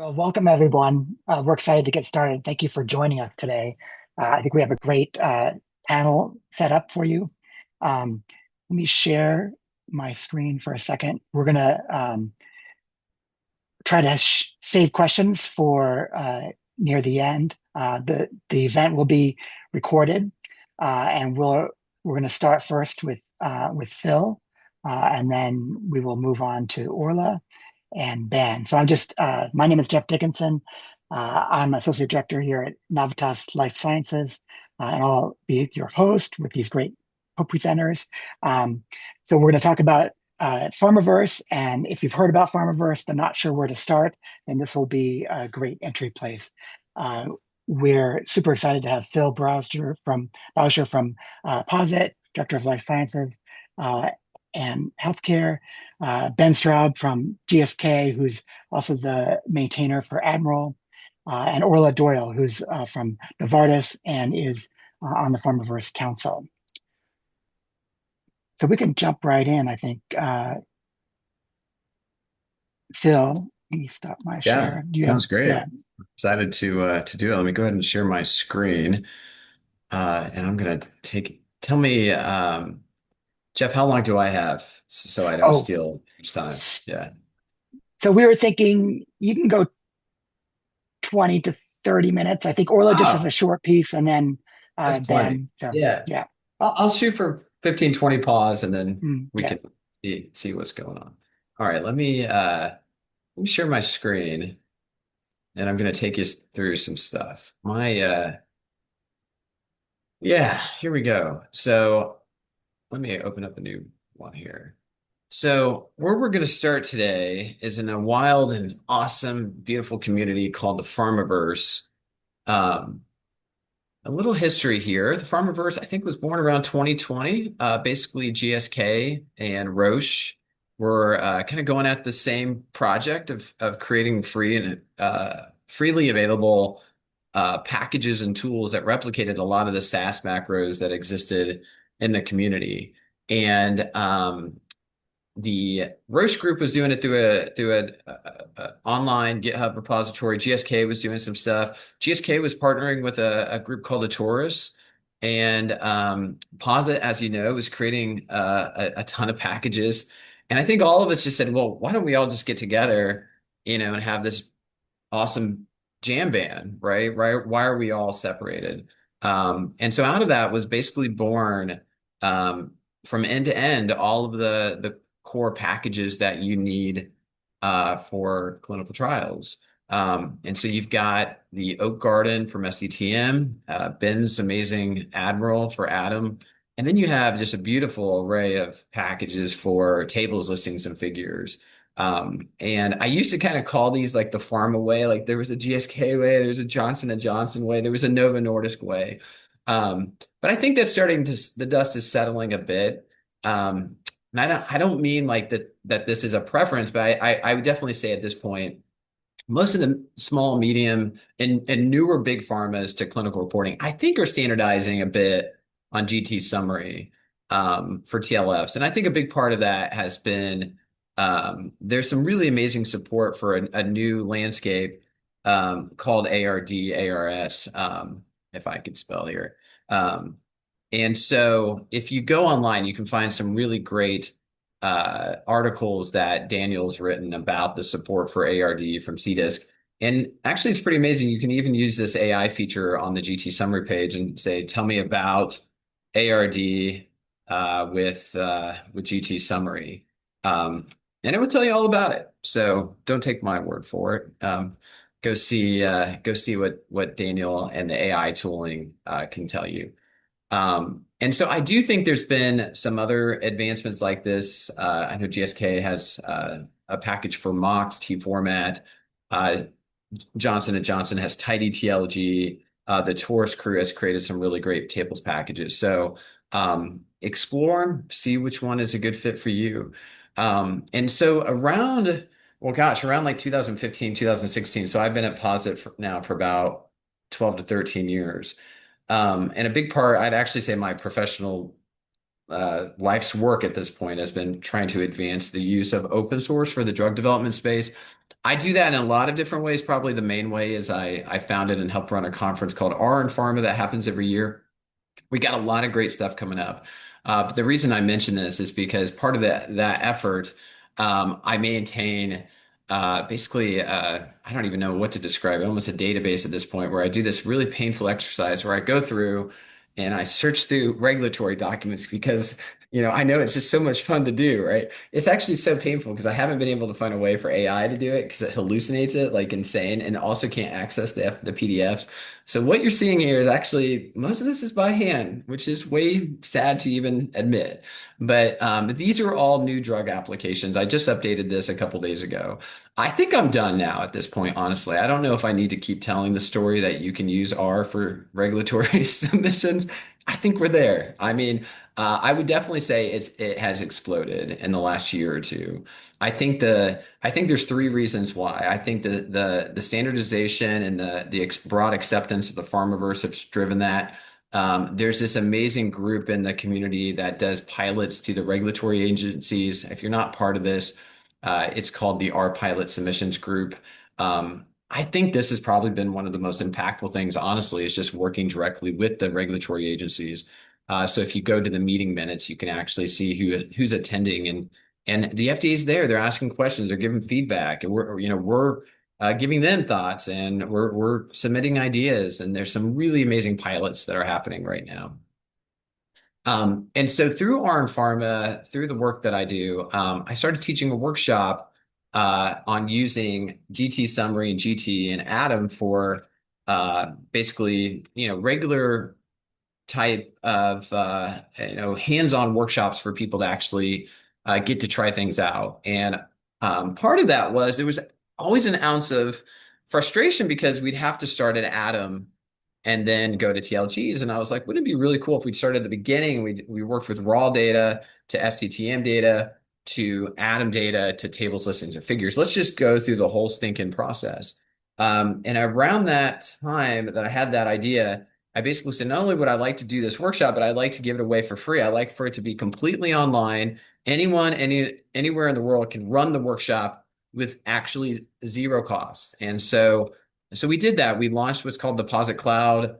Well, welcome everyone. We're excited to get started. Thank you for joining us today. I think we have a great panel set up for you. Let me share my screen for a second. We're going to try to save questions for near the end. The event will be recorded, and we're going to start first with Phil, and then we will move on to Orla and Ben. So my name is Jeff Dickinson. I'm Associate Director here at Navitas Life Sciences, and I'll be your host with these great co-presenters. So we're going to talk about pharmaverse, and if you've heard about pharmaverse but not sure where to start, then this will be a great entry place. We're super excited to have Phil Browser from POSIT, Director of Life Sciences, and healthcare, Ben Straub from GSK, who's also the maintainer for Admiral, and Orla Doyle, who's from Novartis and is on the Pharmaverse Council. So we can jump right in, I think. Phil, let me stop my Yeah, share. Do you have, sounds great. yeah. I'm excited to do it. Let me go ahead and share my screen. And I'm gonna tell me, Jeff, how long do I have so I don't Oh, steal each time? Yeah, so we were thinking you can go 20 to 30 minutes. I think Orla just has a oh, short piece and then that's plenty. Ben. So Yeah, yeah. I'll shoot for 15, 20 pause and then we Yeah. can see what's going on. All right, let me share my screen and I'm gonna take you through some stuff. Yeah, here we go. So let me open up a new one here. So, where we're going to start today is in a wild and awesome, beautiful community called the Pharmaverse. Um, a little history here. The Pharmaverse, I think, was born around 2020. Basically, GSK and Roche were kind of going at the same project of creating free and freely available packages and tools that replicated a lot of the SaaS macros that existed in the community. And the Roche group was doing it through a online GitHub repository. GSK was doing some stuff. GSK was partnering with a group called the Taurus, and POSIT, as you know, was creating a ton of packages. And I think all of us just said, well, why don't we all just get together, and have this awesome jam band, right? Right? Why are we all separated? And so out of that was basically born from end to end all of the core packages that you need for clinical trials. And so you've got the Oak Garden from SCTM, Ben's amazing Admiral for Atom, and then you have just a beautiful array of packages for tables, listings, and figures. And I used to kind of call these like the pharma way. Like there was a GSK way, there's a Johnson and Johnson way, there was a Novo Nordisk way. But I think that's the dust is settling a bit. And I don't mean like that this is a preference, but I would definitely say at this point, most of the small, medium, and newer big pharmas to clinical reporting, I think are standardizing a bit on GT summary for TLFs. And I think a big part of that has been there's some really amazing support for a new landscape called ARD, ARS, if I could spell here. Um, and so if you go online, you can find some really great articles that Daniel's written about the support for ARD from CDISC. And actually, it's pretty amazing. You can even use this AI feature on the GT summary page and say, tell me about ARD with GT summary. And it will tell you all about it. So don't take my word for it. Go see what Daniel and the AI tooling can tell you. And so I do think there's been some other advancements like this. I know GSK has a package for MOX T format. Uh, Johnson and Johnson has tidy TLG. The Taurus crew has created some really great tables packages. So explore them, see which one is a good fit for you. And so around like 2015, 2016. So I've been at POSIT now for about 12 to 13 years. And a big part, I'd actually say my professional life's work at this point has been trying to advance the use of open source for the drug development space. I do that in a lot of different ways. Probably the main way is I founded and helped run a conference called R and Pharma that happens every year. We got a lot of great stuff coming up. But the reason I mention this is because part of that effort, I maintain basically, I don't even know what to describe, almost a database at this point where I do this really painful exercise where I go through and I search through regulatory documents because, I know it's just so much fun to do, right? It's actually so painful because I haven't been able to find a way for AI to do it because it hallucinates it like insane and also can't access the PDFs. So what you're seeing here is actually most of this is by hand, which is way sad to even admit. But these are all new drug applications. I just updated this a couple days ago. I think I'm done now at this point, honestly. I don't know if I need to keep telling the story that you can use R for regulatory submissions. I think we're there. I mean, I would definitely say it has exploded in the last year or two. I think there's three reasons why. I think the standardization and the broad acceptance of the pharmaverse has driven that. There's this amazing group in the community that does pilots to the regulatory agencies. If you're not part of this, it's called the R Pilot Submissions Group. I think this has probably been one of the most impactful things, honestly, is just working directly with the regulatory agencies. So if you go to the meeting minutes, you can actually see who's attending, and the FDA is there. They're asking questions, they're giving feedback, and we're giving them thoughts, and we're submitting ideas. And there's some really amazing pilots that are happening right now. And so through R and Pharma, through the work that I do, I started teaching a workshop on using GT summary and GT and Atom for basically, regular type of hands-on workshops for people to actually get to try things out. And part of that was there was always an ounce of frustration because we'd have to start at Atom and then go to TLGs. And I was like, wouldn't it be really cool if we'd started at the beginning? We worked with raw data to STTM data to Atom data to tables, listings, and figures. Let's just go through the whole stinking process. And around that time that I had that idea, I basically said, not only would I like to do this workshop, but I'd like to give it away for free. I like for it to be completely online. Anyone, anywhere in the world can run the workshop with actually zero cost. And so we did that. We launched what's called the POSIT Cloud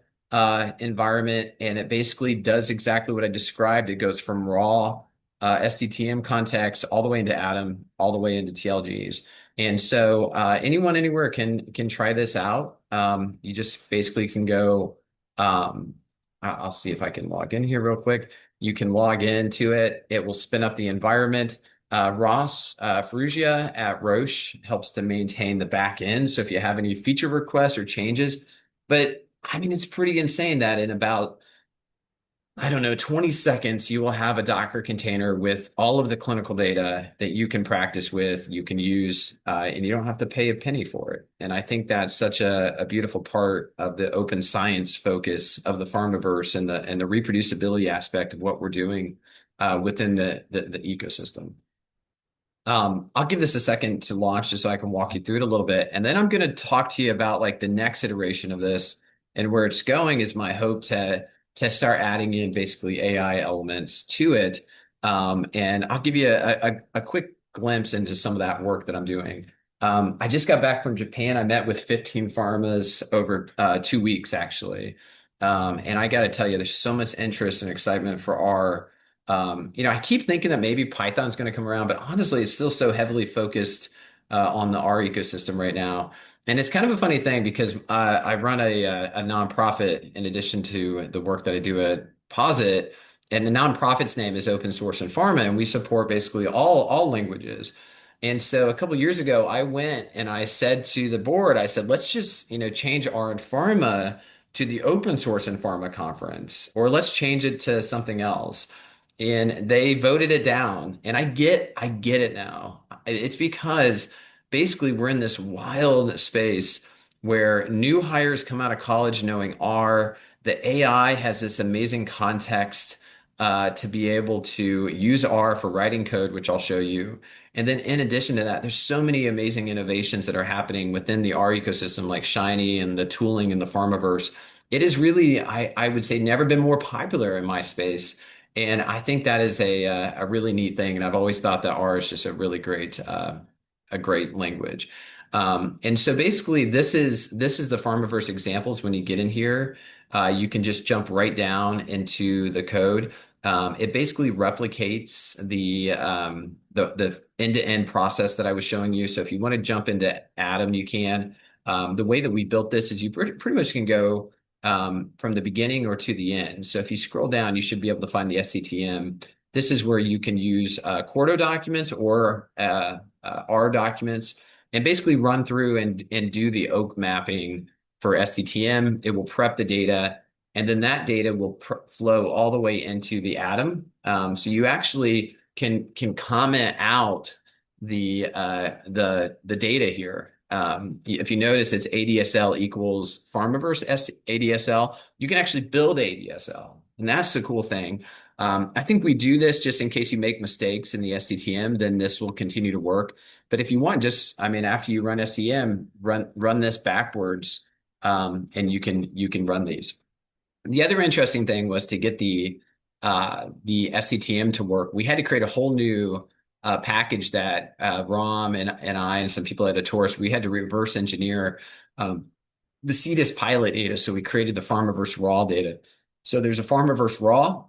environment, and it basically does exactly what I described. It goes from raw STTM context all the way into Atom, all the way into TLGs. And so anyone anywhere can try this out. You just basically can go. I'll see if I can log in here real quick. You can log into it. It will spin up the environment. Ross Ferrugia at Roche helps to maintain the back end. So if you have any feature requests or changes, but I mean, it's pretty insane that in about, I don't know, 20 seconds, you will have a Docker container with all of the clinical data that you can practice with, you can use, and you don't have to pay a penny for it. And I think that's such a beautiful part of the open science focus of the pharmaverse and the reproducibility aspect of what we're doing within the ecosystem. I'll give this a second to launch just so I can walk you through it a little bit. And then I'm going to talk to you about like the next iteration of this and where it's going is my hope to start adding in basically AI elements to it. And I'll give you a quick glimpse into some of that work that I'm doing. I just got back from Japan. I met with 15 pharmas over 2 weeks, actually. And I got to tell you, there's so much interest and excitement for our I keep thinking that maybe Python's going to come around, but honestly, it's still so heavily focused on the R ecosystem right now. And it's kind of a funny thing because I run a nonprofit in addition to the work that I do at POSIT, and the nonprofit's name is Open Source and Pharma, and we support basically all languages. And so a couple of years ago, I went and I said to the board, I said, let's just change R and Pharma to the Open Source and Pharma conference, or let's change it to something else. And they voted it down. And I get it now. It's because basically we're in this wild space where new hires come out of college knowing R, the AI has this amazing context to be able to use R for writing code, which I'll show you. And then in addition to that, there's so many amazing innovations that are happening within the R ecosystem, like Shiny and the tooling and the Pharmaverse. It is really, I would say, never been more popular in my space. And I think that is a really neat thing. And I've always thought that R is just a really great language. And so basically, this is the pharmaverse examples. When you get in here, you can just jump right down into the code. It basically replicates the end-to-end process that I was showing you. So if you want to jump into Atom, you can. The way that we built this is you pretty much can go from the beginning or to the end. So if you scroll down, you should be able to find the SCTM. This is where you can use Quarto documents or R documents and basically run through and do the oak mapping for STTM. It will prep the data, and then that data will flow all the way into the Atom. So you actually can comment out the data here. If you notice, it's ADSL equals pharmaverse ADSL. You can actually build ADSL, and that's the cool thing. I think we do this just in case you make mistakes in the SCTM, then this will continue to work. But if you want, just, I mean, after you run SEM, run this backwards, and you can run these. The other interesting thing was to get the SCTM to work. We had to create a whole new package that Rom and I and some people at Atorus, we had to reverse engineer the CDISC pilot data. So we created the pharmaverse raw data. So there's a pharmaverse raw,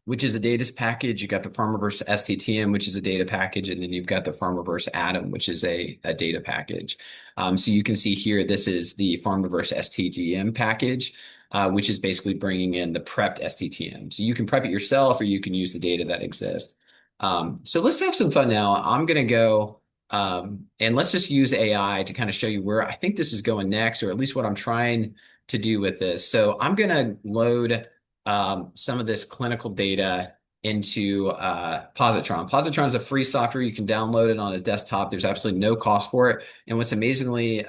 which is a data package. You got the pharmaverse STTM, which is a data package, and then you've got the pharmaverse Atom, which is a data package. So you can see here, this is the pharmaverse STTM package, which is basically bringing in the prepped STTM. So you can prep it yourself, or you can use the data that exists. So let's have some fun now. I'm going to go and let's just use AI to kind of show you where I think this is going next, or at least what I'm trying to do with this. So I'm going to load some of this clinical data into Positron. Positron is a free software. You can download it on a desktop. There's absolutely no cost for it. And what's amazingly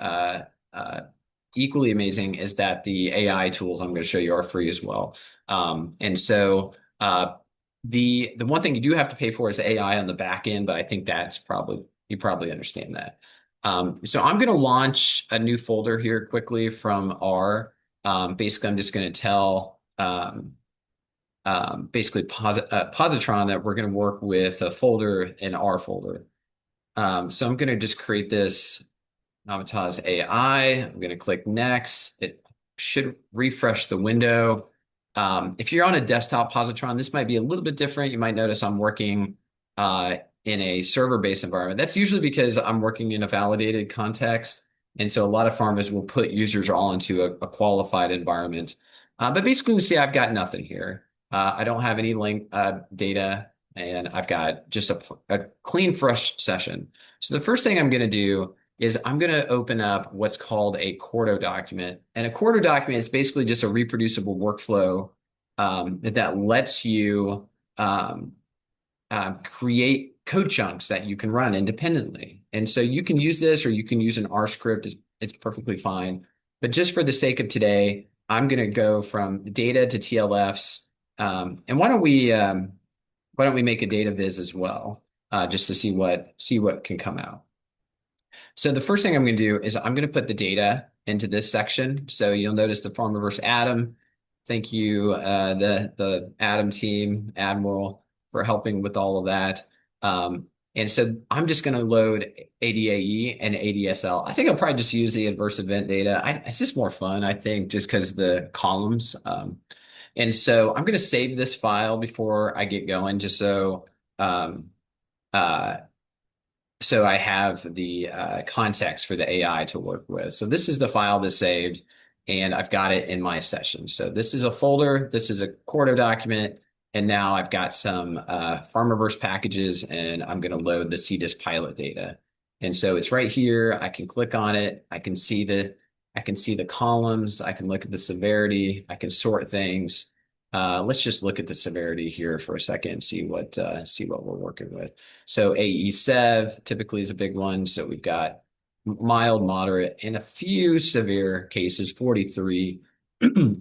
equally amazing is that the AI tools I'm going to show you are free as well. And so the one thing you do have to pay for is AI on the back end, but I think that's probably, you probably understand that. So I'm going to launch a new folder here quickly from R. Basically, I'm just going to tell basically Positron that we're going to work with a folder in R folder. So I'm going to just create this Navitas AI. I'm going to click next. It should refresh the window. If you're on a desktop Positron, this might be a little bit different. You might notice I'm working in a server-based environment. That's usually because I'm working in a validated context. And so a lot of pharmas will put users all into a qualified environment. But basically, you see I've got nothing here. I don't have any link data, and I've got just a clean, fresh session. So the first thing I'm going to do is I'm going to open up what's called a Quarto document. And a Quarto document is basically just a reproducible workflow that lets you create code chunks that you can run independently. And so you can use this, or you can use an R script. It's perfectly fine. But just for the sake of today, I'm going to go from data to TLFs. And why don't we make a data viz as well, just to see what can come out. So the first thing I'm going to do is I'm going to put the data into this section. So you'll notice the pharmaverse Atom. Thank you, the Atom team, Admiral, for helping with all of that. And so I'm just going to load ADAE and ADSL. I think I'll probably just use the adverse event data. It's just more fun, I think, just because the columns. And so I'm going to save this file before I get going, just so so I have the context for the AI to work with. So this is the file that's saved, and I've got it in my session. So this is a folder. This is a Quarto document. And now I've got some pharmaverse packages, and I'm going to load the CDISC pilot data. And so it's right here. I can click on it. I can see the columns. I can look at the severity. I can sort things. Let's just look at the severity here for a second and see what we're working with. So AE7 typically is a big one. So we've got mild, moderate, and a few severe cases, 43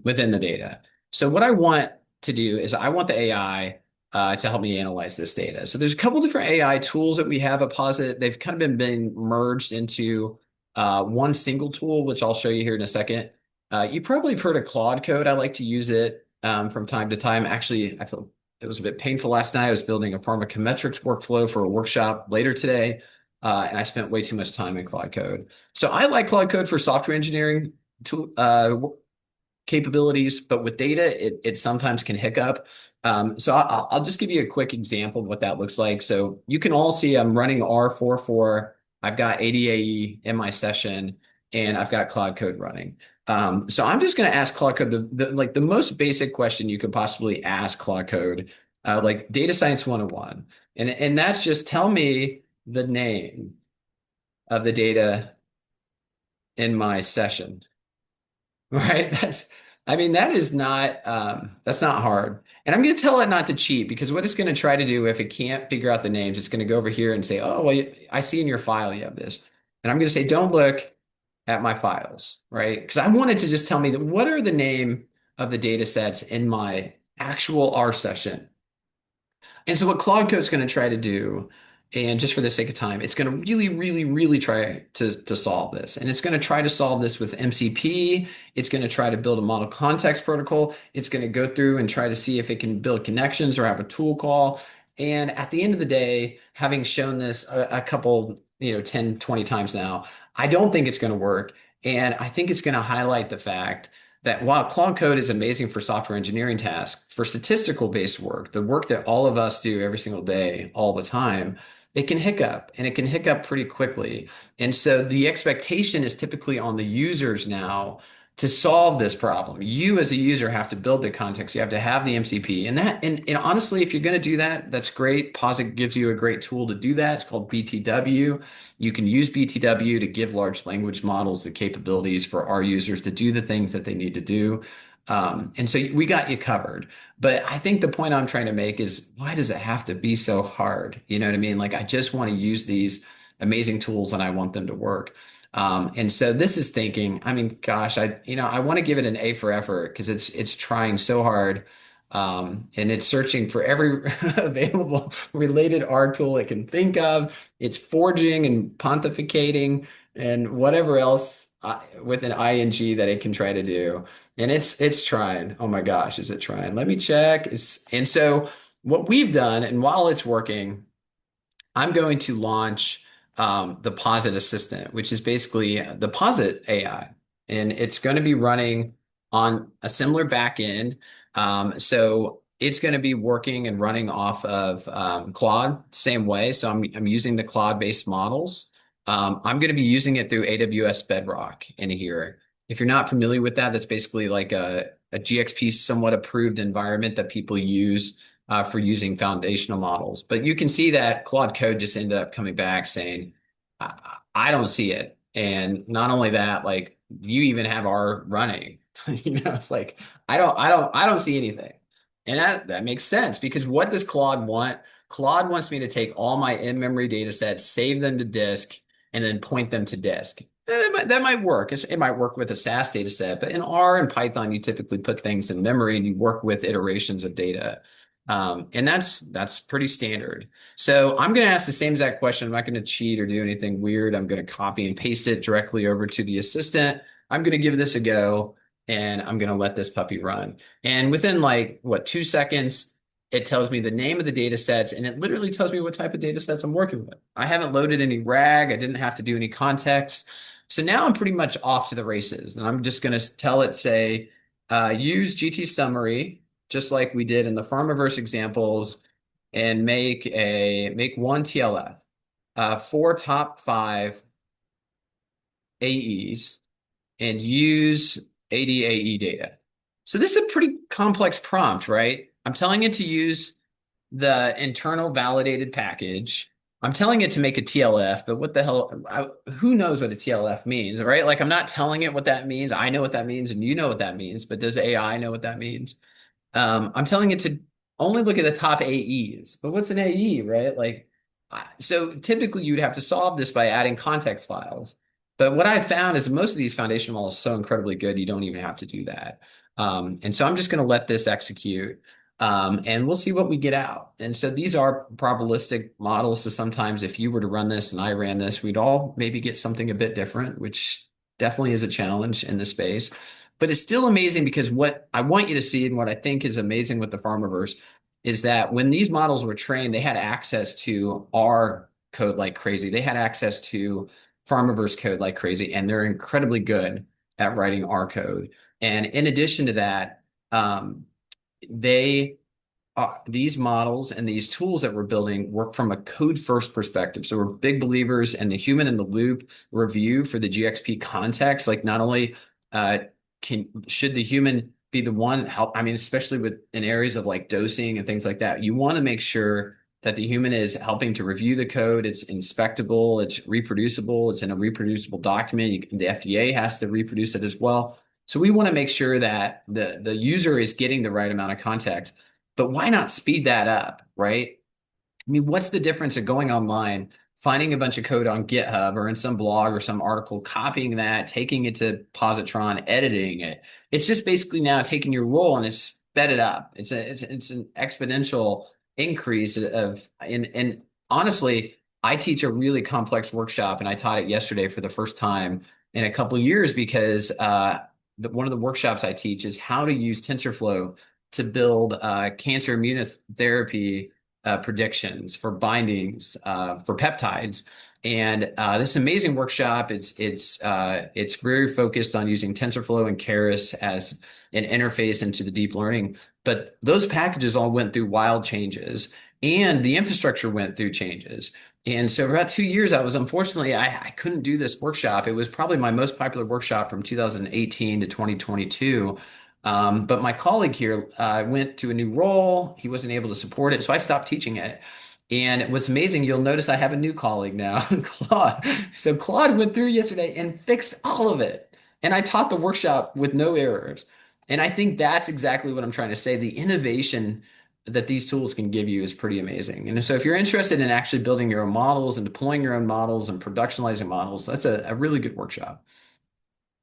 within the data. So what I want to do is I want the AI to help me analyze this data. So there's a couple different AI tools that we have at POSIT. They've kind of been merged into one single tool, which I'll show you here in a second. You probably have heard of Claude Code. I like to use it from time to time. Actually, I feel it was a bit painful last night. I was building a pharmacometrics workflow for a workshop later today. and I spent way too much time in Claude Code. So I like Claude Code for software engineering tool, capabilities, but with data, it sometimes can hiccup. So I'll just give you a quick example of what that looks like. So you can all see I'm running R44. I've got ADAE in my session, and I've got Claude Code running. So I'm just going to ask Claude Code like the most basic question you could possibly ask Claude Code, like Data Science 101. And that's just tell me the name of the data in my session. Right? I mean, that is not, that's not hard. And I'm going to tell it not to cheat because what it's going to try to do if it can't figure out the names, it's going to go over here and say, oh, well, I see in your file you have this. And I'm going to say, don't look at my files, right? Because I wanted to just tell me that what are the name of the data sets in my actual R session. And so what Claude Code is going to try to do, and just for the sake of time, it's going to really, really, really try to solve this. And it's going to try to solve this with MCP. It's going to try to build a model context protocol. It's going to go through and try to see if it can build connections or have a tool call. And at the end of the day, having shown this a couple, 10, 20 times now, I don't think it's going to work. And I think it's going to highlight the fact that while Claude Code is amazing for software engineering tasks, for statistical based work, the work that all of us do every single day, all the time, it can hiccup and it can hiccup pretty quickly. And so the expectation is typically on the users now to solve this problem. You as a user have to build the context. You have to have the MCP. And honestly, if you're going to do that, that's great. POSIT gives you a great tool to do that. It's called BTW. You can use BTW to give large language models the capabilities for our users to do the things that they need to do. And so we got you covered. But I think the point I'm trying to make is why does it have to be so hard? You know what I mean? Like I just want to use these amazing tools and I want them to work. And so this is thinking, I mean, gosh, I want to give it an A for effort because it's trying so hard. And it's searching for every available related R tool it can think of. It's forging and pontificating and whatever else with an ing that it can try to do. And it's trying. Oh my gosh, is it trying? Let me check. And so what we've done, and while it's working, I'm going to launch the POSIT Assistant, which is basically the POSIT AI. And it's going to be running on a similar backend. So it's going to be working and running off of Claude, same way. So I'm using the Claude-based models. I'm going to be using it through AWS Bedrock in here. If you're not familiar with that, that's basically like a GXP somewhat approved environment that people use for using foundational models. But you can see that Claude Code just ended up coming back saying, I don't see it. And not only that, like you even have R running. It's like I don't see anything. And that makes sense because what does Claude want? Claude wants me to take all my in-memory data sets, save them to disk, and then point them to disk. That might work. It might work with a SAS data set, but in R and Python, you typically put things in memory and you work with iterations of data. And that's pretty standard. So I'm going to ask the same exact question. I'm not going to cheat or do anything weird. I'm going to copy and paste it directly over to the assistant. I'm going to give this a go and I'm going to let this puppy run. And within like, 2 seconds, it tells me the name of the data sets and it literally tells me what type of data sets I'm working with. I haven't loaded any RAG. I didn't have to do any context. So now I'm pretty much off to the races. And I'm just going to tell it, say, use GT summary just like we did in the pharmaverse examples, and make one TLF, 4 top 5 AEs, and use ADAE data. So this is a pretty complex prompt, right? I'm telling it to use the internal validated package. I'm telling it to make a TLF, but what the hell? Who knows what a TLF means, right? Like I'm not telling it what that means. I know what that means, and you know what that means, but does AI know what that means? I'm telling it to only look at the top AEs, but what's an AE, right? Like, so typically you'd have to solve this by adding context files. But what I've found is most of these foundation models are so incredibly good, you don't even have to do that. And so I'm just going to let this execute, and we'll see what we get out. And so these are probabilistic models. So sometimes if you were to run this and I ran this, we'd all maybe get something a bit different, which definitely is a challenge in this space. But it's still amazing because what I want you to see and what I think is amazing with the pharmaverse is that when these models were trained, they had access to our code like crazy. They had access to pharmaverse code like crazy, and they're incredibly good at writing R code. And in addition to that, they these models and these tools that we're building work from a code first perspective. So we're big believers in the human in the loop review for the GXP context. Like not only should the human be the one help, I mean, especially with in areas of like dosing and things like that, you want to make sure that the human is helping to review the code. It's inspectable, it's reproducible, it's in a reproducible document. The FDA has to reproduce it as well. So we want to make sure that the user is getting the right amount of context. But why not speed that up, right? I mean, what's the difference of going online, finding a bunch of code on GitHub or in some blog or some article, copying that, taking it to Positron, editing it? It's just basically now taking your role and it's sped it up. It's an exponential increase of and honestly, I teach a really complex workshop and I taught it yesterday for the first time in a couple of years because one of the workshops I teach is how to use TensorFlow to build cancer immunotherapy predictions for bindings for peptides. And this amazing workshop, it's very focused on using TensorFlow and Keras as an interface into the deep learning. But those packages all went through wild changes, and the infrastructure went through changes. And so for about 2 years, I couldn't do this workshop. It was probably my most popular workshop from 2018 to 2022. But my colleague here went to a new role. He wasn't able to support it, so I stopped teaching it. And what's amazing, you'll notice I have a new colleague now, Claude. So Claude went through yesterday and fixed all of it. And I taught the workshop with no errors. And I think that's exactly what I'm trying to say. The innovation that these tools can give you is pretty amazing. And so if you're interested in actually building your own models and deploying your own models and productionalizing models, that's a really good workshop.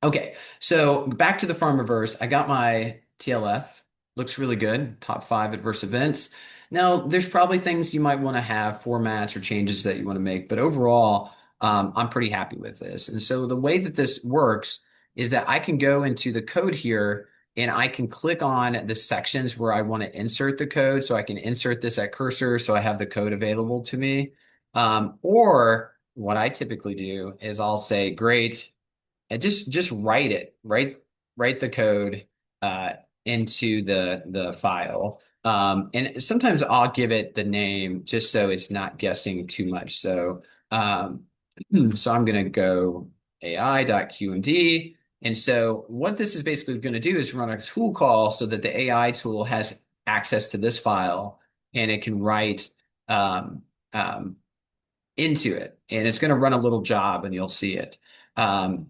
Okay, so back to the pharmaverse. I got my TLF. Looks really good. Top 5 adverse events. Now, there's probably things you might want to have, formats or changes that you want to make, but overall, I'm pretty happy with this. And so the way that this works is that I can go into the code here and I can click on the sections where I want to insert the code. So I can insert this at cursor so I have the code available to me. Or what I typically do is I'll say, great. And just write it, write the code into the file. And sometimes I'll give it the name just so it's not guessing too much. So so I'm gonna go AI.qmd. And so what this is basically going to do is run a tool call so that the AI tool has access to this file and it can write into it. And it's going to run a little job and you'll see it. And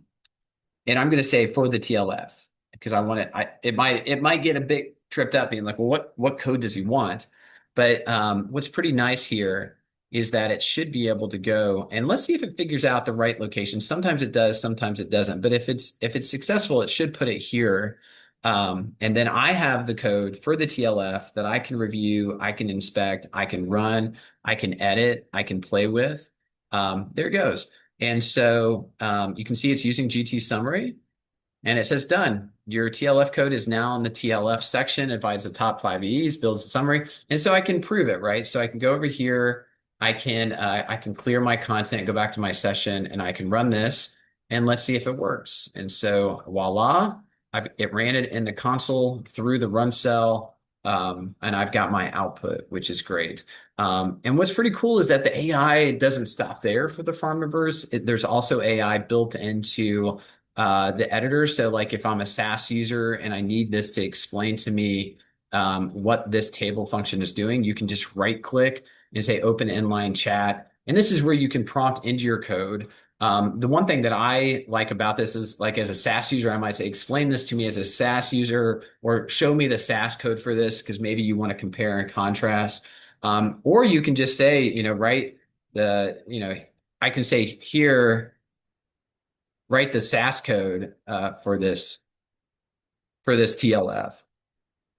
I'm going to say for the TLF because I want it. It might get a bit tripped up being like, well, what code does he want? But what's pretty nice here is that it should be able to go and let's see if it figures out the right location. Sometimes it does, sometimes it doesn't. But if it's successful, it should put it here. And then I have the code for the TLF that I can review, I can inspect, I can run, I can edit, I can play with. There it goes. And so you can see it's using GT summary and it says done. Your TLF code is now in the TLF section. It finds the top 5 EEs, builds a summary. And so I can prove it, right? So I can go over here. I can clear my content, go back to my session, and I can run this and let's see if it works. And so voila, it ran it in the console through the run cell. And I've got my output, which is great. And what's pretty cool is that the AI doesn't stop there for the pharmaverse. There's also AI built into the editor. So like if I'm a SaaS user and I need this to explain to me what this table function is doing, you can just right click and say open inline chat. And this is where you can prompt into your code. The one thing that I like about this is like as a SaaS user, I might say, explain this to me as a SaaS user or show me the SaaS code for this because maybe you want to compare and contrast. Or you can just say, I can say here, write the SAS code for this TLF.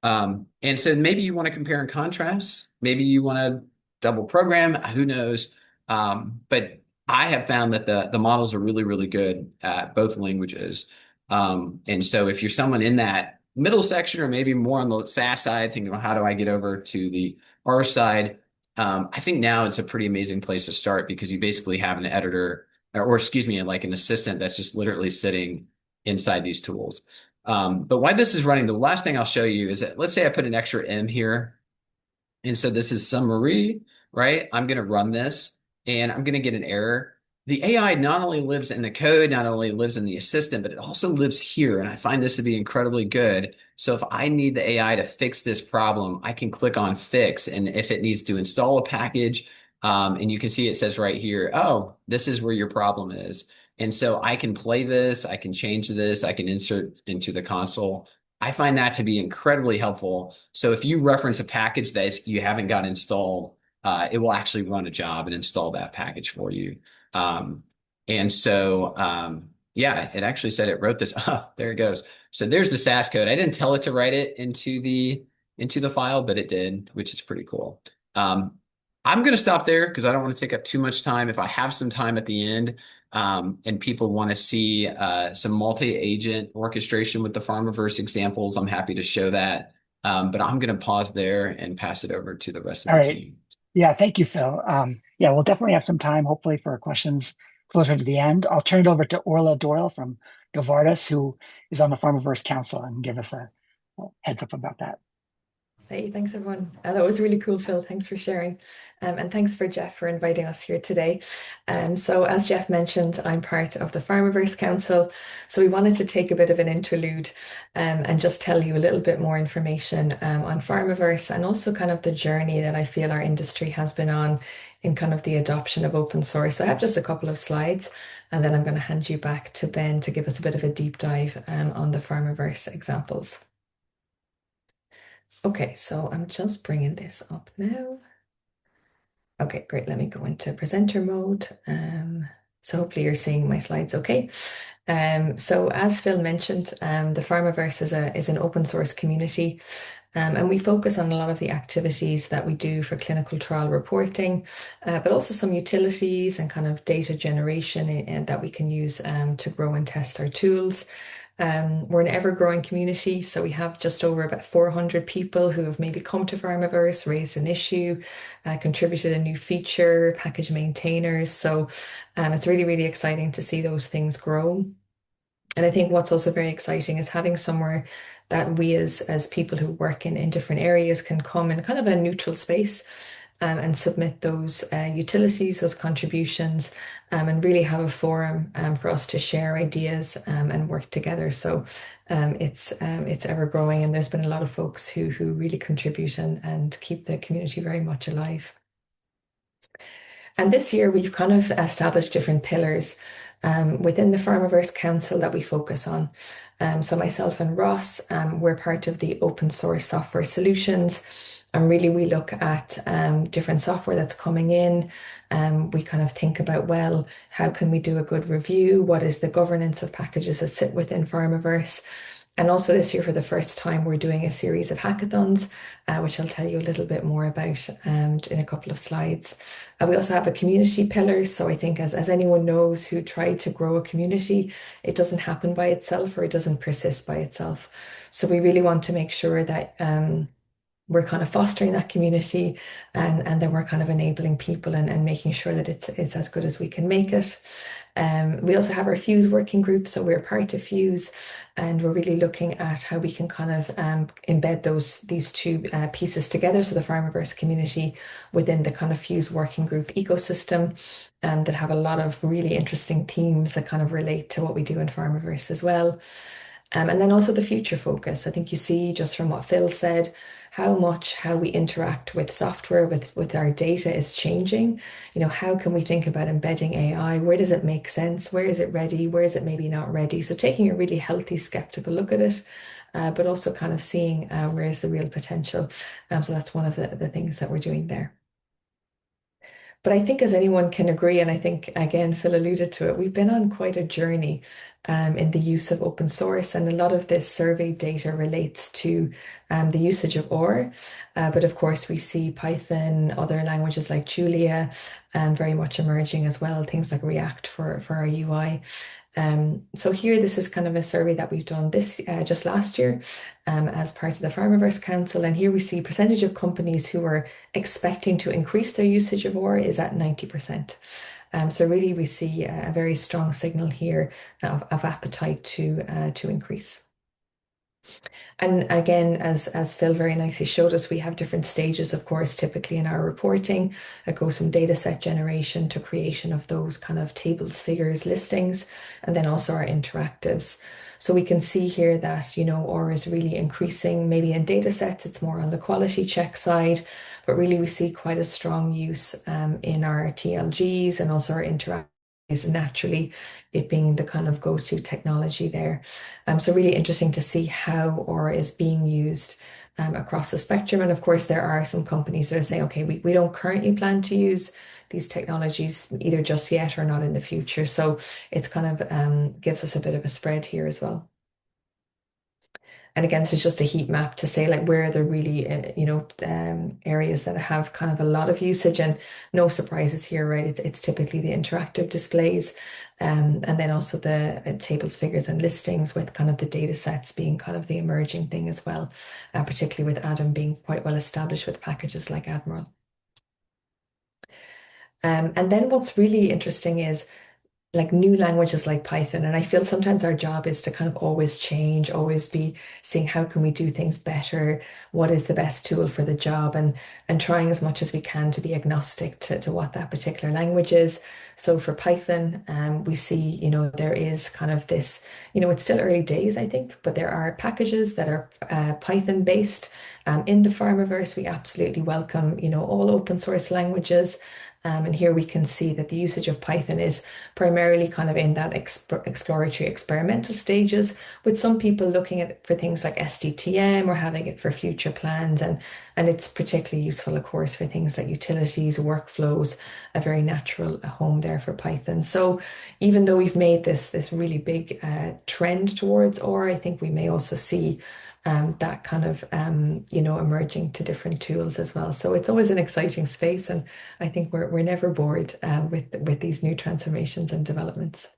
And so maybe you want to compare and contrast. Maybe you want to double program. Who knows? But I have found that the models are really, really good at both languages. And so if you're someone in that middle section or maybe more on the SAS side, thinking, well, how do I get over to the R side? I think now it's a pretty amazing place to start because you basically have an editor, or excuse me, like an assistant that's just literally sitting inside these tools. But why this is running, the last thing I'll show you is that let's say I put an extra M here. And so this is summary, right? I'm going to run this and I'm going to get an error. The AI not only lives in the code, not only lives in the assistant, but it also lives here. And I find this to be incredibly good. So if I need the AI to fix this problem, I can click on fix. And if it needs to install a package, and you can see it says right here, oh, this is where your problem is. And so I can play this, I can change this, I can insert into the console. I find that to be incredibly helpful. So if you reference a package that you haven't got installed, it will actually run a job and install that package for you. Um, yeah, it actually said it wrote this. Oh, there it goes. So there's the SAS code. I didn't tell it to write it into the file, but it did, which is pretty cool. I'm going to stop there because I don't want to take up too much time. If I have some time at the end, and people want to see some multi-agent orchestration with the pharmaverse examples, I'm happy to show that. But I'm going to pause there and pass it over to the rest of All the right. team. Yeah, thank you, Phil. Yeah, we'll definitely have some time, hopefully, for questions closer to the end. I'll turn it over to Orla Doyle from Novartis, who is on the Pharmaverse Council, and give us a heads up about that. Hey, thanks everyone. That was really cool, Phil. Thanks for sharing. And thanks for Jeff for inviting us here today. So as Jeff mentioned, I'm part of the pharmaverse Council. So we wanted to take a bit of an interlude and just tell you a little bit more information on pharmaverse and also kind of the journey that I feel our industry has been on in kind of the adoption of open source. I have just a couple of slides and then I'm going to hand you back to Ben to give us a bit of a deep dive on the pharmaverse examples. Okay, so I'm just bringing this up now. Okay, great. Let me go into presenter mode. So hopefully you're seeing my slides okay. So as Phil mentioned, the Pharmaverse is an open source community, and we focus on a lot of the activities that we do for clinical trial reporting, but also some utilities and kind of data generation that we can use to grow and test our tools. We're an ever-growing community, so we have just over about 400 people who have maybe come to Pharmaverse, raised an issue, contributed a new feature, package maintainers. So it's really, really exciting to see those things grow. And I think what's also very exciting is having somewhere that we as people who work in different areas can come in kind of a neutral space and submit those utilities, those contributions, and really have a forum for us to share ideas and work together. So it's ever growing, and there's been a lot of folks who really contribute and keep the community very much alive. And this year we've kind of established different pillars within the Pharmaverse Council that we focus on. So myself and Ross, we're part of the open source software solutions. And really, we look at different software that's coming in. We kind of think about, well, how can we do a good review? What is the governance of packages that sit within Pharmaverse? And also this year, for the first time, we're doing a series of hackathons, which I'll tell you a little bit more about in a couple of slides. We also have a community pillar. So I think as anyone knows who tried to grow a community, it doesn't happen by itself or it doesn't persist by itself. So we really want to make sure that we're kind of fostering that community and then we're kind of enabling people and making sure that it's as good as we can make it. We also have our Fuse working group, so we're part of Fuse, and we're really looking at how we can kind of embed these two pieces together, so the Pharmaverse community within the kind of Fuse working group ecosystem, that have a lot of really interesting themes that kind of relate to what we do in Pharmaverse as well. And then also the future focus. I think you see just from what Phil said, how we interact with software, with our data is changing. You know, how can we think about embedding AI? Where does it make sense? Where is it ready? Where is it maybe not ready? So taking a really healthy, skeptical look at it, but also kind of seeing where is the real potential. So that's one of the things that we're doing there. But I think as anyone can agree, and I think, again, Phil alluded to it, we've been on quite a journey in the use of open source. And a lot of this survey data relates to the usage of OR. But of course, we see Python, other languages like Julia, very much emerging as well, things like React for our UI. So here, this is kind of a survey that we've done this just last year as part of the pharmaverse Council. And here we see percentage of companies who are expecting to increase their usage of OR is at 90%. So really, we see a very strong signal here of appetite to increase. And again, as Phil very nicely showed us, we have different stages, of course, typically in our reporting. It goes from data set generation to creation of those kind of tables, figures, listings, and then also our interactives. So we can see here that, OR is really increasing. Maybe in data sets, it's more on the quality check side, but really we see quite a strong use in our TLGs and also our interactives, naturally it being the kind of go-to technology there. So really interesting to see how OR is being used across the spectrum. And of course, there are some companies that are saying, okay, we don't currently plan to use these technologies either just yet or not in the future. So it's kind of gives us a bit of a spread here as well. And again, this is just a heat map to say like where are the really, areas that have kind of a lot of usage, and no surprises here, right? It's typically the interactive displays, and then also the tables, figures, and listings, with kind of the data sets being kind of the emerging thing as well, particularly with Adam being quite well established with packages like Admiral. And then what's really interesting is like new languages like Python. And I feel sometimes our job is to kind of always change, always be seeing how can we do things better, what is the best tool for the job, and trying as much as we can to be agnostic to what that particular language is. So for Python, we see, there is kind of this, it's still early days, I think, but there are packages that are Python based. In the pharmaverse, we absolutely welcome, all open source languages. And here we can see that the usage of Python is primarily kind of in that exploratory experimental stages, with some people looking at it for things like SDTM or having it for future plans. And it's particularly useful, of course, for things like utilities, workflows, a very natural home there for Python. So even though we've made this really big trend towards OR, I think we may also see that kind of, emerging to different tools as well. So it's always an exciting space, and I think we're never bored with these new transformations and developments.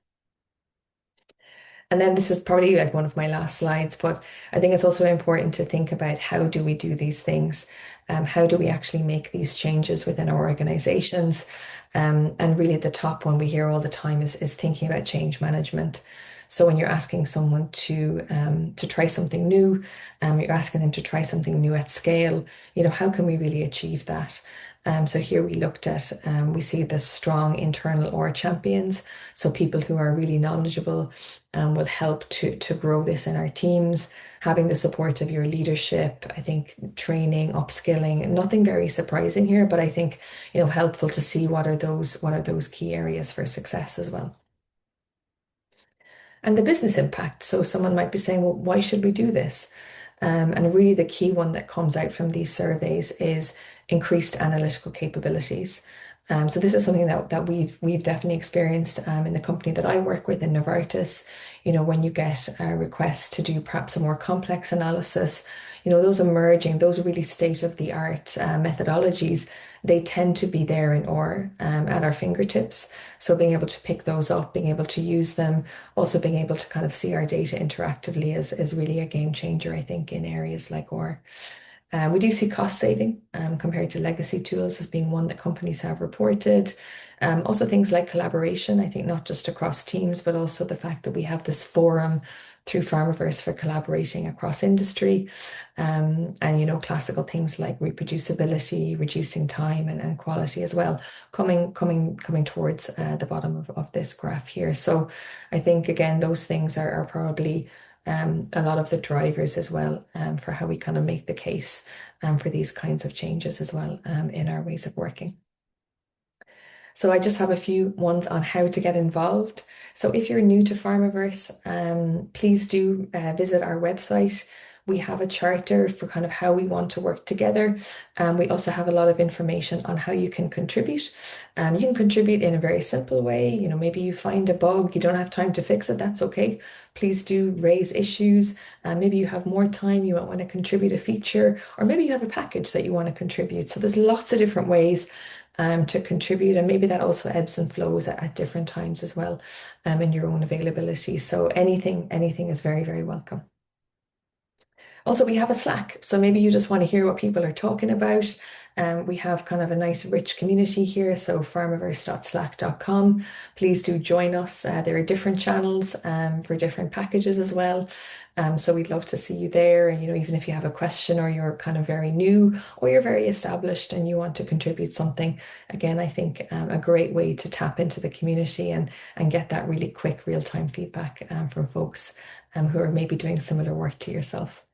And then this is probably like one of my last slides, but I think it's also important to think about how do we do these things? How do we actually make these changes within our organizations? And really the top one we hear all the time is thinking about change management. So when you're asking someone to try something new, you're asking them to try something new at scale, how can we really achieve that? So here we looked at, we see the strong internal OR champions. So people who are really knowledgeable will help to grow this in our teams, having the support of your leadership. I think training, upskilling, nothing very surprising here, but I think, helpful to see what are those key areas for success as well. And the business impact. So someone might be saying, well, why should we do this? And really the key one that comes out from these surveys is increased analytical capabilities. So this is something that we've definitely experienced in the company that I work with in Novartis. When you get a request to do perhaps a more complex analysis, those really state-of-the-art methodologies, they tend to be there in OR at our fingertips. So being able to pick those up, being able to use them, also being able to kind of see our data interactively is really a game changer, I think, in areas like OR. We do see cost saving compared to legacy tools as being one that companies have reported. Also things like collaboration, I think not just across teams, but also the fact that we have this forum through pharmaverse for collaborating across industry. And classical things like reproducibility, reducing time and quality as well, coming towards the bottom of this graph here. So I think again, those things are probably a lot of the drivers as well for how we kind of make the case for these kinds of changes as well in our ways of working. So I just have a few ones on how to get involved. So if you're new to pharmaverse, please do visit our website. We have a charter for kind of how we want to work together. We also have a lot of information on how you can contribute. You can contribute in a very simple way. You know, maybe you find a bug, you don't have time to fix it, that's okay. Please do raise issues. Maybe you have more time, you might want to contribute a feature, or maybe you have a package that you want to contribute. So there's lots of different ways to contribute, and maybe that also ebbs and flows at different times as well, in your own availability. So anything is very, very welcome. Also, we have a Slack, so maybe you just want to hear what people are talking about. We have kind of a nice rich community here, so pharmaverse.slack.com. Please do join us. There are different channels for different packages as well. So we'd love to see you there. And, you know, even if you have a question or you're kind of very new or you're very established and you want to contribute something, again, I think a great way to tap into the community and get that really quick real-time feedback from folks who are maybe doing similar work to yourself.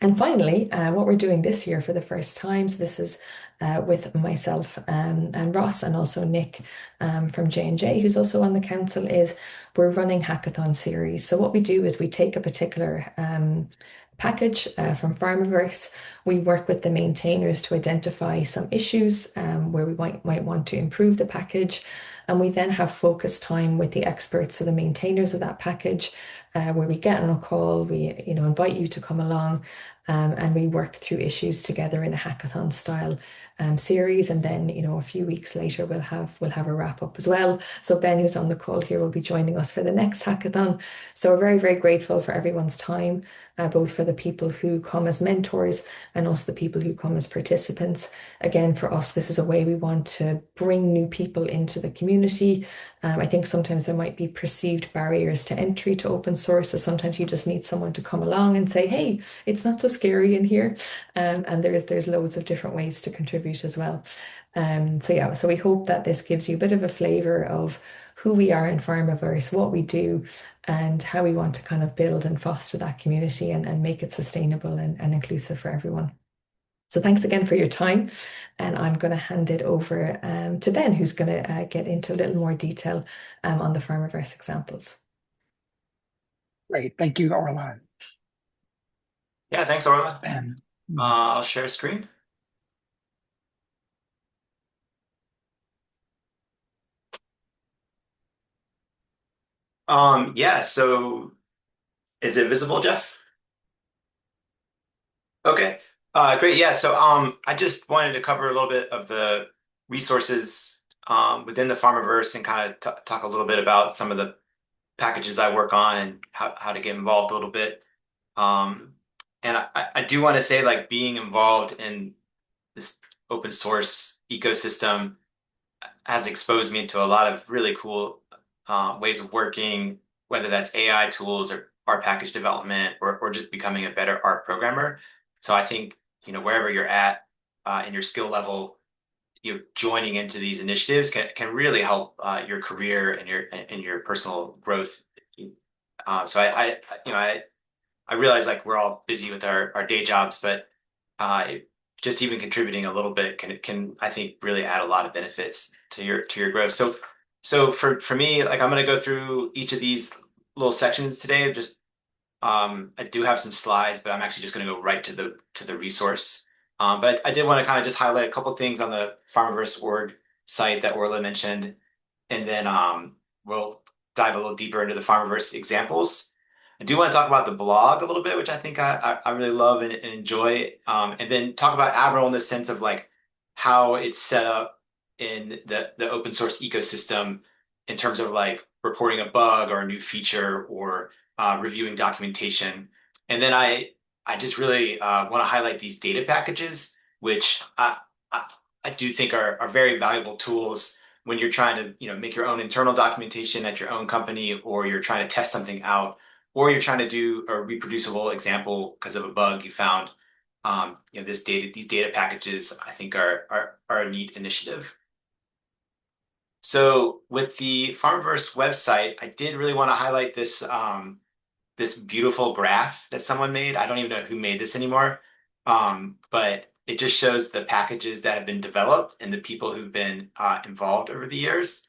And finally, what we're doing this year for the first time, so this is with myself and Ross and also Nick from J&J, who's also on the council, is we're running hackathon series. So what we do is we take a particular package from pharmaverse. We work with the maintainers to identify some issues where we might want to improve the package. And we then have focus time with the experts, so the maintainers of that package, where we get on a call, we invite you to come along, and we work through issues together in a hackathon style series. And then a few weeks later we'll have a wrap up as well. So Ben, who's on the call here, will be joining us for the next hackathon. So we're very, very grateful for everyone's time, both for the people who come as mentors and also the people who come as participants. Again, for us, this is a way we want to bring new people into the community. I think sometimes there might be perceived barriers to entry to open source. So sometimes you just need someone to come along and say, hey, it's not so scary in here. And there's loads of different ways to contribute as well. So we hope that this gives you a bit of a flavor of who we are in Pharmaverse, what we do, and how we want to kind of build and foster that community and make it sustainable and inclusive for everyone. So thanks again for your time. And I'm going to hand it over to Ben, who's going to get into a little more detail on the Pharmaverse examples. Great. Thank you, Orla. Yeah, thanks, Orla. Ben. I'll share screen. Yeah, so is it visible, Jeff? Okay. Great. Yeah, so I just wanted to cover a little bit of the resources within the Pharmaverse and kind of talk a little bit about some of the packages I work on and how to get involved a little bit. And I do want to say, like, being involved in this open source ecosystem has exposed me to a lot of really cool ways of working, whether that's AI tools or art package development or just becoming a better art programmer. So I think, wherever you're at in your skill level, joining into these initiatives can really help your career and your personal growth. So I realize, like, we're all busy with our day jobs, but just even contributing a little bit can I think really add a lot of benefits to your growth. So for me, like, I'm going to go through each of these little sections today. Just I do have some slides, but I'm actually just going to go right to the resource. But I did want to kind of just highlight a couple things on the Pharmaverse org site that Orla mentioned, and then we'll dive a little deeper into the Pharmaverse examples. I do want to talk about the blog a little bit, which I think I really love and enjoy, and then talk about Admiral in the sense of, like, how it's set up in the open source ecosystem in terms of, like, reporting a bug or a new feature or reviewing documentation. And then I just really want to highlight these data packages, which I do think are very valuable tools when you're trying to make your own internal documentation at your own company, or you're trying to test something out, or you're trying to do a reproducible example because of a bug you found. These data packages, I think, are a neat initiative. So with the Pharmaverse website, I did really want to highlight this this beautiful graph that someone made. I don't even know who made this anymore, but it just shows the packages that have been developed and the people who've been involved over the years.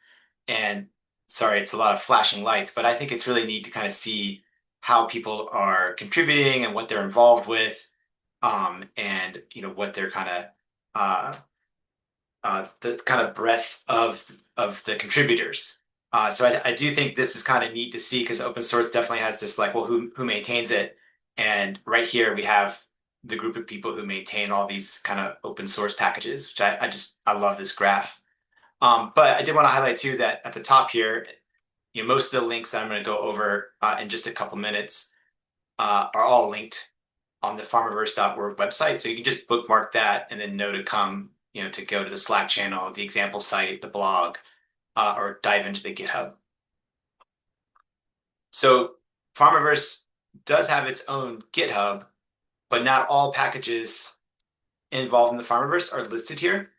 And sorry, it's a lot of flashing lights, but I think it's really neat to kind of see how people are contributing and what they're involved with, and what they're the kind of breadth of the contributors. So I do think this is kind of neat to see because open source definitely has this like, well, who maintains it? And right here we have the group of people who maintain all these kind of open source packages, which I love this graph. But I did want to highlight too that at the top here, most of the links that I'm going to go over in just a couple minutes are all linked on the pharmaverse.org website. So you can just bookmark that and then know to come, to go to the Slack channel, the example site, the blog, or dive into the GitHub. So pharmaverse does have its own GitHub, but not all packages involved in the pharmaverse are listed here.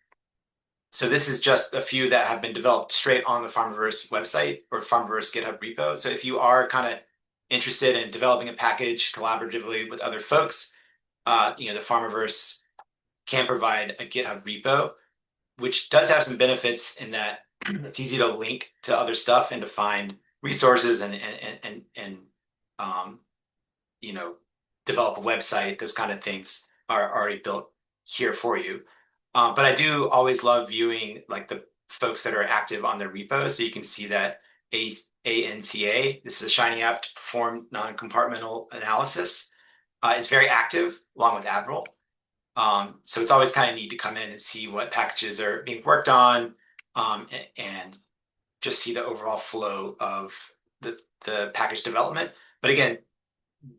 So this is just a few that have been developed straight on the pharmaverse website or pharmaverse GitHub repo. So if you are kind of interested in developing a package collaboratively with other folks, the pharmaverse can provide a GitHub repo, which does have some benefits in that it's easy to link to other stuff and to find resources and develop a website. Those kind of things are already built here for you. But I do always love viewing like the folks that are active on their repo. So you can see that ANCA, this is a Shiny app to perform non-compartmental analysis, is very active along with Admiral. So it's always kind of neat to come in and see what packages are being worked on, and just see the overall flow of the package development. But again,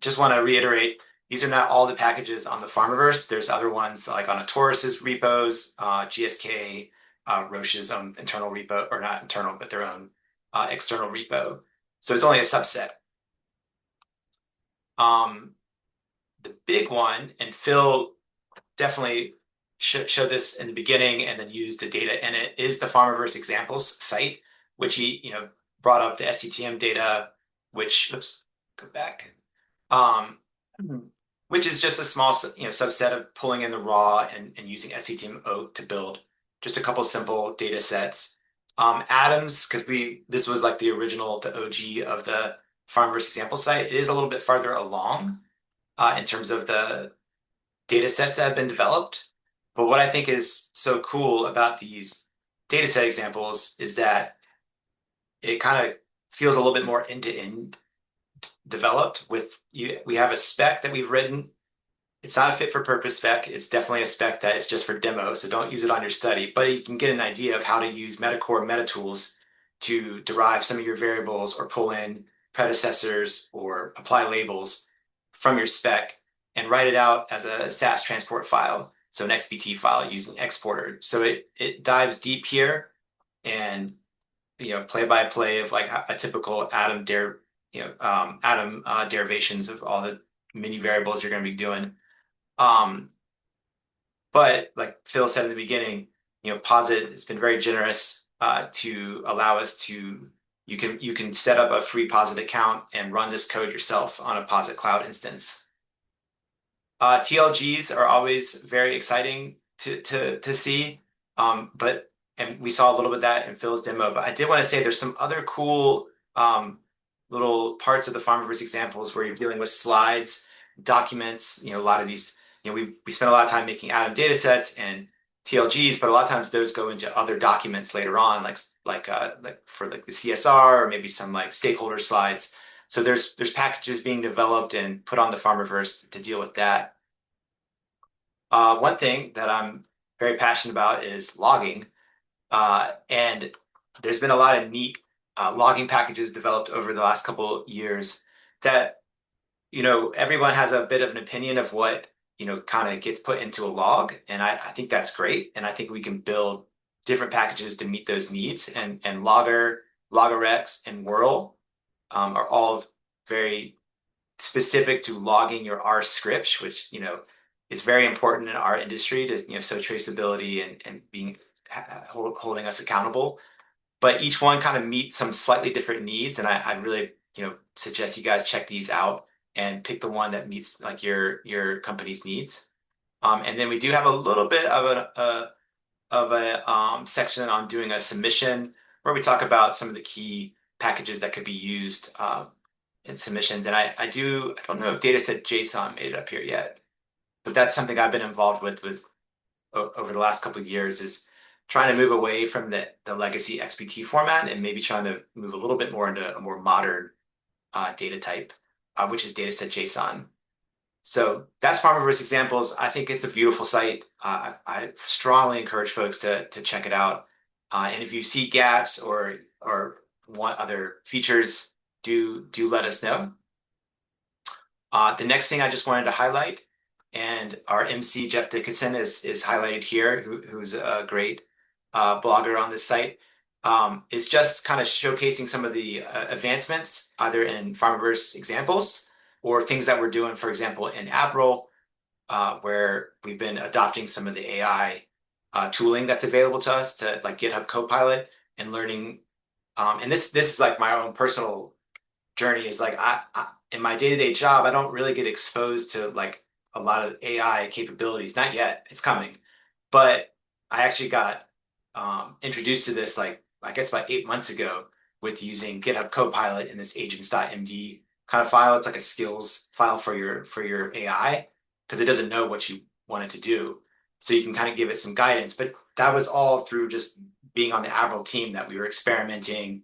just want to reiterate, these are not all the packages on the Pharmaverse. There's other ones like on Autoris's repos, GSK, Roche's own internal repo, or not internal, but their own external repo. So it's only a subset. The big one, and Phil definitely showed this in the beginning and then used the data in it, is the Pharmaverse examples site, which he brought up the SCTM data, which, oops, go back, which is just a small subset of pulling in the raw and using SCTM to build just a couple simple data sets. Atoms, because this was like the original, the OG of the Pharmaverse example site, it is a little bit farther along in terms of the data sets that have been developed. But what I think is so cool about these data set examples is that it kind of feels a little bit more end-to-end developed with we have a spec that we've written. It's not a fit for purpose spec. It's definitely a spec that is just for demo, so don't use it on your study. But you can get an idea of how to use Metacore meta tools to derive some of your variables or pull in predecessors or apply labels from your spec and write it out as a SAS transport file, so an XBT file using exporter. So it dives deep here and play by play of like a typical atom derivations of all the mini variables you're going to be doing. But like Phil said in the beginning, POSIT has been very generous to allow us to you can set up a free POSIT account and run this code yourself on a POSIT cloud instance. TLGs are always very exciting to see, and we saw a little bit of that in Phil's demo. But I did want to say there's some other cool little parts of the Pharmaverse examples where you're dealing with slides, documents. A lot of these, we spend a lot of time making Atom data sets and TLGs, but a lot of times those go into other documents later on, like for like the CSR or maybe some like stakeholder slides. So there's packages being developed and put on the Pharmaverse to deal with that. One thing that I'm very passionate about is logging, and there's been a lot of neat logging packages developed over the last couple years that everyone has a bit of an opinion of what kind of gets put into a log, and I think that's great, and I think we can build different packages to meet those needs, and Logger, Loggerex, and Whirl are all very specific to logging your R scripts, which is very important in our industry to show traceability and being holding us accountable. But each one kind of meets some slightly different needs, and I really suggest you guys check these out and pick the one that meets like your company's needs. And then we do have a little bit of a section on doing a submission where we talk about some of the key packages that could be used in submissions. And I don't know if dataset.json made it up here yet, but that's something I've been involved with over the last couple of years, is trying to move away from the legacy XBT format and maybe trying to move a little bit more into a more modern data type, which is dataset.json. So that's pharmaverse examples. I think it's a beautiful site. I strongly encourage folks to check it out. And if you see gaps or want other features, do let us know. The next thing I just wanted to highlight, and our MC Jeff Dickinson is highlighted here, who's a great blogger on this site, is just kind of showcasing some of the advancements either in pharmaverse examples or things that we're doing, for example, in Abril, where we've been adopting some of the AI tooling that's available to us, to like GitHub Copilot, and learning. And this is like my own personal journey, is like I in my day-to-day job, I don't really get exposed to like a lot of AI capabilities. Not yet, it's coming. But I actually got introduced to this, like, I guess about 8 months ago, with using GitHub Copilot in this agents.md kind of file. It's like a skills file for your AI, because it doesn't know what you want it to do. So you can kind of give it some guidance. But that was all through just being on the Avril team, that we were experimenting.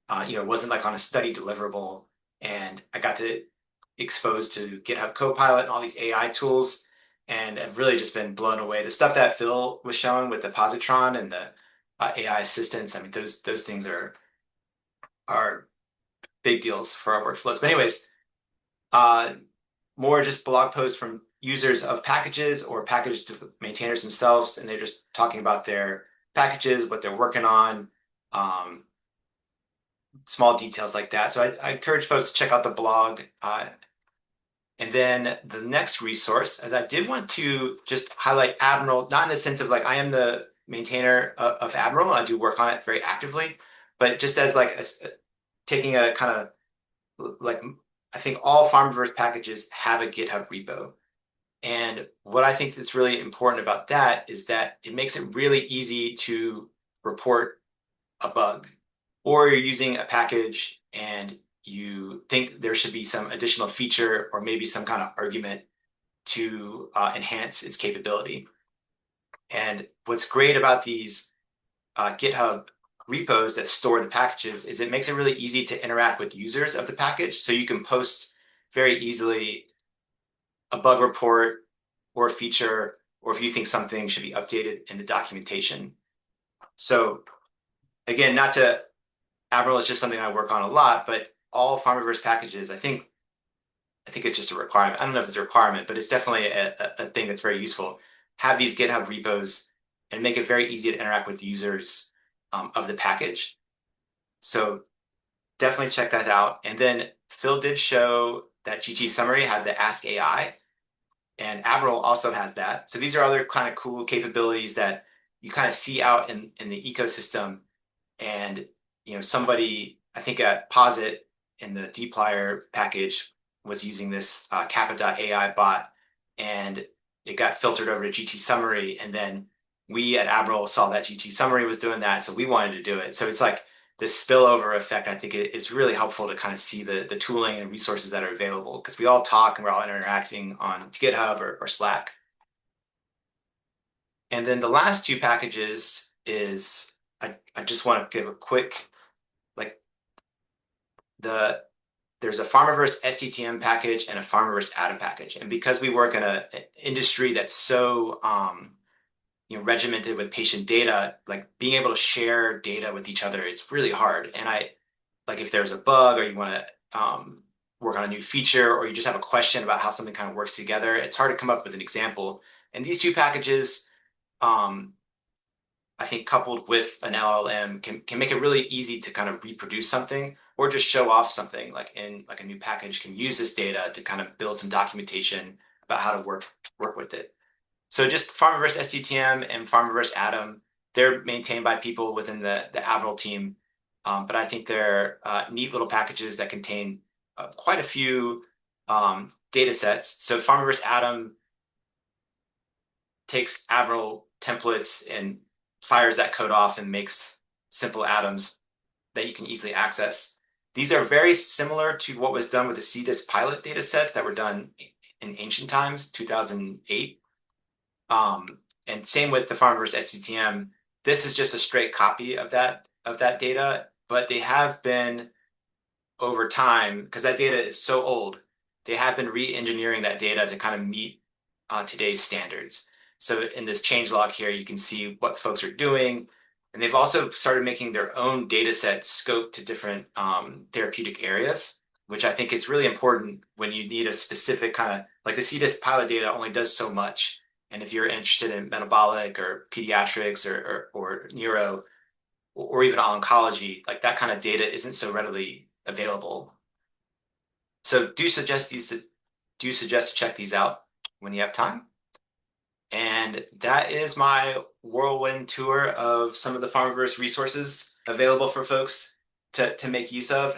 It wasn't like on a study deliverable. And I got to exposed to GitHub Copilot and all these AI tools, and I've really just been blown away. The stuff that Phil was showing with the positron and the AI assistants, I mean, those things are big deals for our workflows. But anyways, more just blog posts from users of packages or package maintainers themselves, and they're just talking about their packages, what they're working on, small details like that. So I encourage folks to check out the blog. And then the next resource, as I did want to just highlight Admiral, not in the sense of like I am the maintainer of Admiral, I do work on it very actively, but just as like taking a kind of like, I think all pharmaverse packages have a GitHub repo. And what I think that's really important about that is that it makes it really easy to report a bug, or you're using a package and you think there should be some additional feature or maybe some kind of argument to enhance its capability. And what's great about these GitHub repos that store the packages is it makes it really easy to interact with users of the package. So you can post very easily a bug report or a feature, or if you think something should be updated in the documentation. So again, not to, Avril is just something I work on a lot, but all pharmaverse packages, I think it's just a requirement. I don't know if it's a requirement, but it's definitely a thing that's very useful. Have these GitHub repos and make it very easy to interact with users of the package. So definitely check that out. And then Phil did show that GT Summary had the Ask AI, and Avril also has that. So these are other kind of cool capabilities that you kind of see out in the ecosystem. And somebody, I think at POSIT in the dplyr package, was using this kappa.ai bot, and it got filtered over to GT Summary. And then we at Avril saw that GT Summary was doing that, so we wanted to do it. So it's like this spillover effect. I think it is really helpful to kind of see the tooling and resources that are available, because we all talk and we're all interacting on GitHub or Slack. And then the last two packages is, I just want to give a quick, like, there's a pharmaverse SCTM package and a pharmaverse Atom package. And because we work in an industry that's so regimented with patient data, like being able to share data with each other is really hard. And like if there's a bug, or you want to work on a new feature, or you just have a question about how something kind of works together, it's hard to come up with an example. And these two packages, I think coupled with an LLM can make it really easy to kind of reproduce something, or just show off something, like in like a new package can use this data to kind of build some documentation about how to work with it. So just pharmaverse SCTM and pharmaverse Atom, they're maintained by people within the Avril team. But I think they're neat little packages that contain quite a few data sets. So pharmaverse Atom takes Avril templates and fires that code off and makes simple atoms that you can easily access. These are very similar to what was done with the CDISC pilot data sets that were done in ancient times, 2008. And same with the pharmaverse SCTM. This is just a straight copy of that data, but they have been over time, because that data is so old, they have been re-engineering that data to kind of meet today's standards. So in this change log here, you can see what folks are doing. And they've also started making their own data set scope to different therapeutic areas, which I think is really important when you need a specific kind of, like the CDISC pilot data only does so much. And if you're interested in metabolic or pediatrics or neuro or even oncology, like that kind of data isn't so readily available. So do suggest to check these out when you have time. And that is my whirlwind tour of some of the pharmaverse resources available for folks to make use of.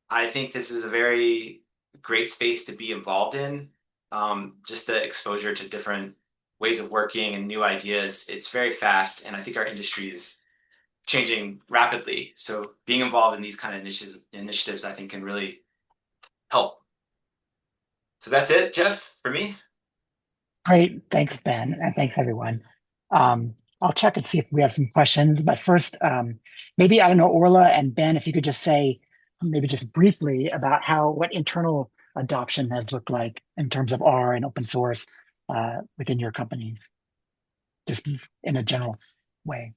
I think this is a very great space to be involved in. Just the exposure to different ways of working and new ideas. It's very fast, and I think our industry is changing rapidly. So being involved in these kind of initiatives, I think, can really help. So that's it, Jeff, for me. Great. Thanks, Ben. And thanks, everyone. I'll check and see if we have some questions. But first, maybe, I don't know, Orla and Ben, if you could just say, maybe just briefly about what internal adoption has looked like in terms of R and open source within your companies, just in a general way.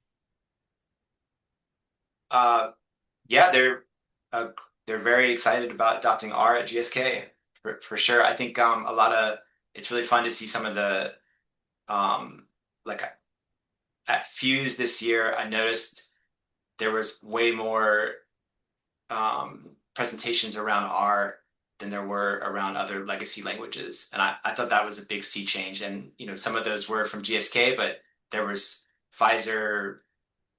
Yeah, they're very excited about adopting R at GSK for sure. I think it's really fun to see some of the like at Fuse this year. I noticed there was way more presentations around R than there were around other legacy languages, and I thought that was a big sea change. And some of those were from GSK, but there was Pfizer,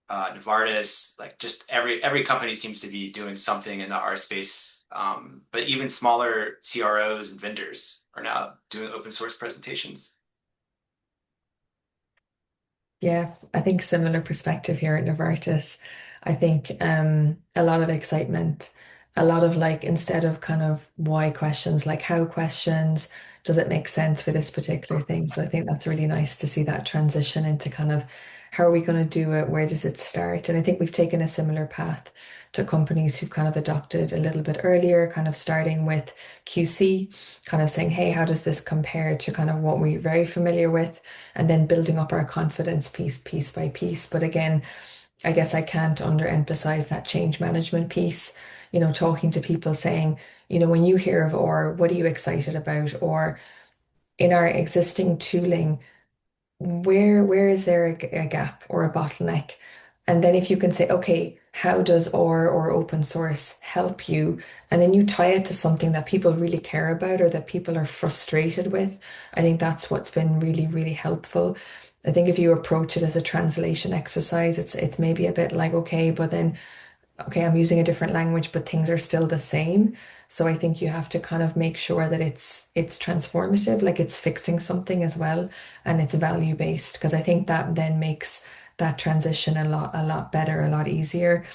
Novartis, like just every company seems to be doing something in the R space. But even smaller CROs and vendors are now doing open source presentations. Yeah, I think similar perspective here at Novartis. I think a lot of excitement, a lot of like instead of kind of why questions, like how questions, does it make sense for this particular thing? So I think that's really nice to see that transition into kind of how are we going to do it? Where does it start? And I think we've taken a similar path to companies who've kind of adopted a little bit earlier, kind of starting with QC, kind of saying, hey, how does this compare to kind of what we're very familiar with? And then building up our confidence piece by piece. But again, I guess I can't underemphasize that change management piece, talking to people saying, when you hear of or what are you excited about? Or in our existing tooling, where is there a gap or a bottleneck? And then if you can say, okay, how does or open source help you? And then you tie it to something that people really care about or that people are frustrated with. I think that's what's been really, really helpful. I think if you approach it as a translation exercise, it's maybe a bit like, okay, but then okay, I'm using a different language, but things are still the same. So I think you have to kind of make sure that it's transformative, like it's fixing something as well, and it's value based, because I think that then makes that transition a lot better, a lot easier.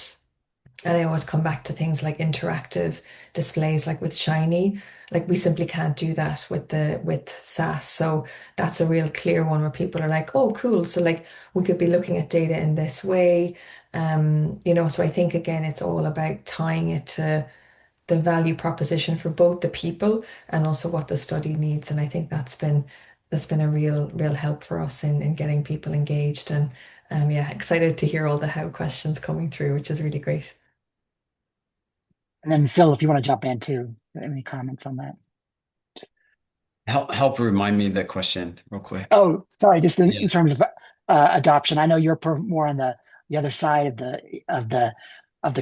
And I always come back to things like interactive displays, like with Shiny. Like we simply can't do that with SAS. So that's a real clear one where people are like, oh, cool. So like we could be looking at data in this way. So I think again, it's all about tying it to the value proposition for both the people and also what the study needs. And I think that's been a real help for us in getting people engaged. And yeah, excited to hear all the how questions coming through, which is really great. And then Phil, if you want to jump in too, any comments on that? Help remind me the question real quick. Oh, sorry, just in Yeah. terms of adoption. I know you're more on the other side of the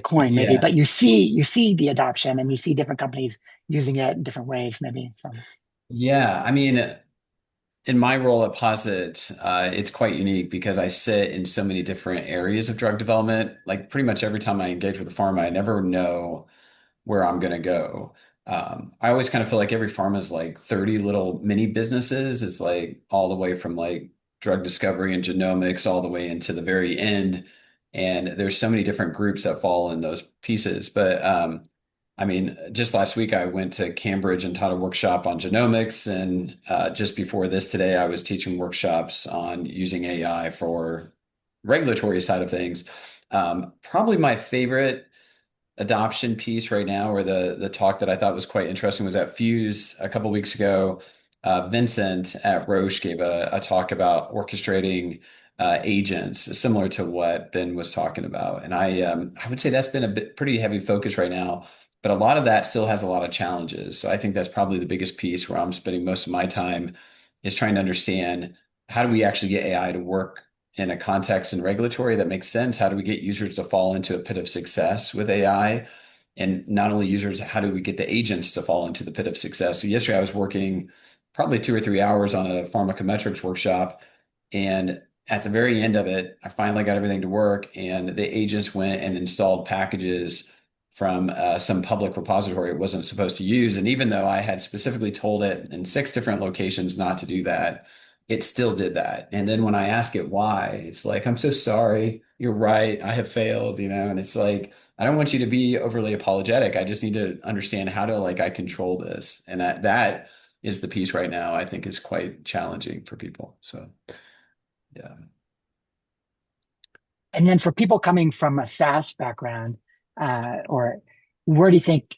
coin, maybe, Yeah. but you see the adoption and you see different companies using it in different ways, maybe. So Yeah. I mean, in my role at POSIT, it's quite unique because I sit in so many different areas of drug development. Like pretty much every time I engage with a pharma, I never know where I'm going to go. I always kind of feel like every pharma is like 30 little mini businesses. It's like all the way from like drug discovery and genomics all the way into the very end. And there's so many different groups that fall in those pieces. But I mean, just last week I went to Cambridge and taught a workshop on genomics, and just before this today, I was teaching workshops on using AI for regulatory side of things. Probably my favorite adoption piece right now, or the talk that I thought was quite interesting, was at Fuse a couple weeks ago. Vincent at Roche gave a talk about orchestrating agents, similar to what Ben was talking about, and I would say that's been pretty heavy focus right now. But a lot of that still has a lot of challenges. So I think that's probably the biggest piece where I'm spending most of my time is trying to understand how do we actually get AI to work in a context and regulatory that makes sense? How do we get users to fall into a pit of success with AI? And not only users, how do we get the agents to fall into the pit of success? So yesterday I was working probably 2 or 3 hours on a pharmacometrics workshop. And at the very end of it, I finally got everything to work, and the agents went and installed packages from some public repository it wasn't supposed to use. And even though I had specifically told it in 6 different locations not to do that, it still did that. And then when I ask it why, it's like, I'm so sorry. You're right. I have failed, and it's like, I don't want you to be overly apologetic. I just need to understand how to I control this. And that is the piece right now I think is quite challenging for people. So yeah. And then for people coming from a SaaS background, or where do you think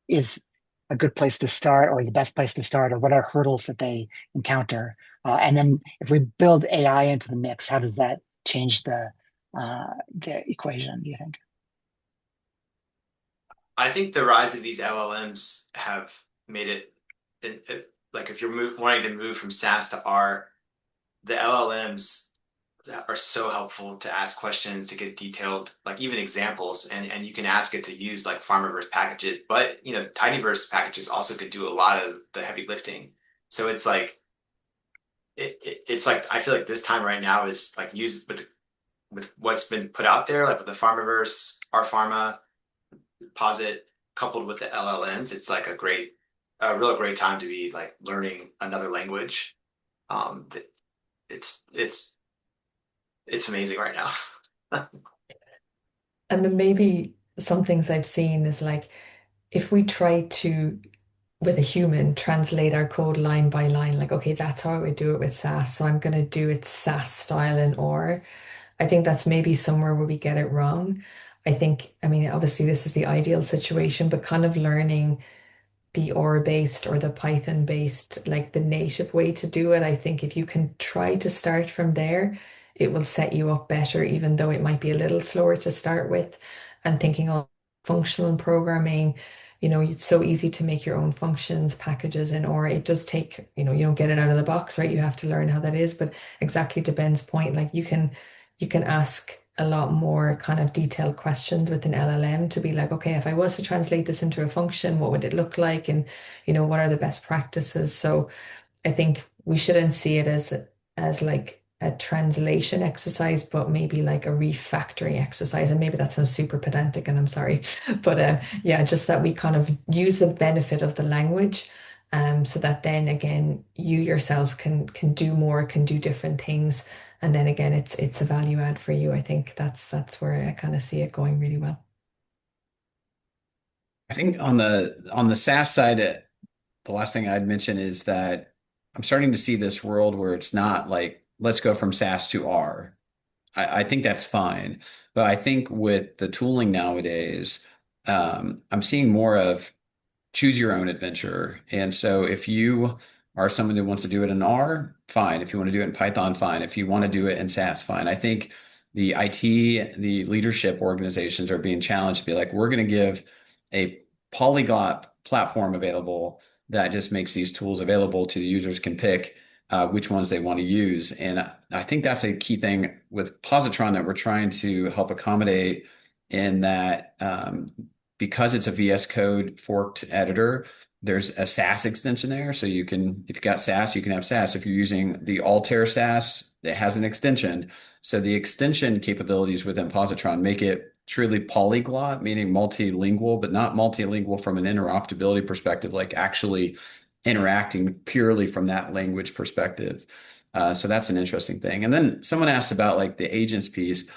is a good place to start, or the best place to start, or what are hurdles that they encounter? And then if we build AI into the mix, how does that change the equation, do you think? I think the rise of these LLMs have made like if you're wanting to move from SaaS to R, the LLMs are so helpful to ask questions, to get detailed, like even examples, and you can ask it to use like pharmaverse packages, but tidyverse packages also could do a lot of the heavy lifting. So it's like it's like I feel like this time right now is like use with what's been put out there, like with the pharmaverse, our pharma, POSIT, coupled with the LLMs. It's like a real great time to be like learning another language. It's it's amazing right now. And then maybe some things I've seen is like if we try to, with a human, translate our code line by line, like, okay, that's how I would do it with SAS. So I'm going to do it SAS style in OR. I think that's maybe somewhere where we get it wrong. I think, I mean, obviously, this is the ideal situation, but kind of learning the R based or the Python based, like the native way to do it. I think if you can try to start from there, it will set you up better, even though it might be a little slower to start with. And thinking of functional programming, it's so easy to make your own functions, packages in R. It does take, you don't get it out of the box, right? You have to learn how that is. But exactly to Ben's point, like you can ask a lot more kind of detailed questions with an LLM to be like, okay, if I was to translate this into a function, what would it look like? And, what are the best practices? So I think we shouldn't see it as like a translation exercise, but maybe like a refactoring exercise. And maybe that sounds super pedantic, and I'm sorry. But yeah, just that we kind of use the benefit of the language. So that then again, you yourself can do more, can do different things. And then again, it's a value add for you. I think that's where I kind of see it going really well. I think on the SaaS side, the last thing I'd mention is that I'm starting to see this world where it's not like, let's go from SaaS to R. I think that's fine. But I think with the tooling nowadays, I'm seeing more of choose your own adventure. And so if you are someone who wants to do it in R, fine. If you want to do it in Python, fine. If you want to do it in SAS, fine. I think the IT, the leadership organizations are being challenged to be like, we're going to give a polyglot platform available that just makes these tools available to the users can pick which ones they want to use. And I think that's a key thing with Positron that we're trying to help accommodate in that because it's a VS Code forked editor, there's a SAS extension there. So you can, if you got SAS, you can have SAS. If you're using the Altair SAS, it has an extension. So the extension capabilities within Positron make it truly polyglot, meaning multilingual, but not multilingual from an interoperability perspective, like actually interacting purely from that language perspective. So that's an interesting thing. And then someone asked about like the agents piece.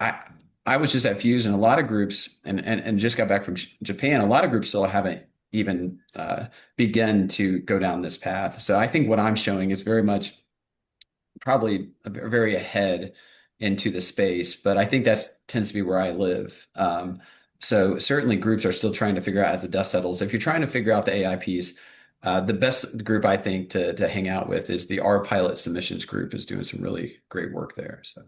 I was just at Fuse, and a lot of groups, and just got back from Japan. A lot of groups still haven't even begun to go down this path. So I think what I'm showing is very much probably very ahead into the space, but I think that tends to be where I live. So certainly groups are still trying to figure out as the dust settles. If you're trying to figure out the AI piece, the best group I think to hang out with is the R Pilot Submissions group is doing some really great work there. So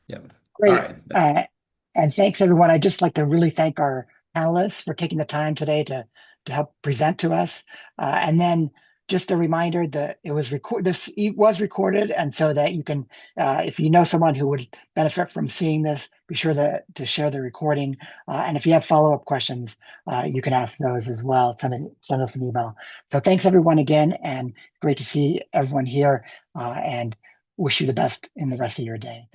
yeah. All Great. right. And thanks, everyone. I'd just like to really thank our panelists for taking the time today to help present to us. And then just a reminder that this was recorded, and so that you can, if you know someone who would benefit from seeing this, be sure to share the recording. And if you have follow-up questions, you can ask those as well. Send us an email. So thanks, everyone, again, and great to see everyone here. And wish you the best in the rest of your day.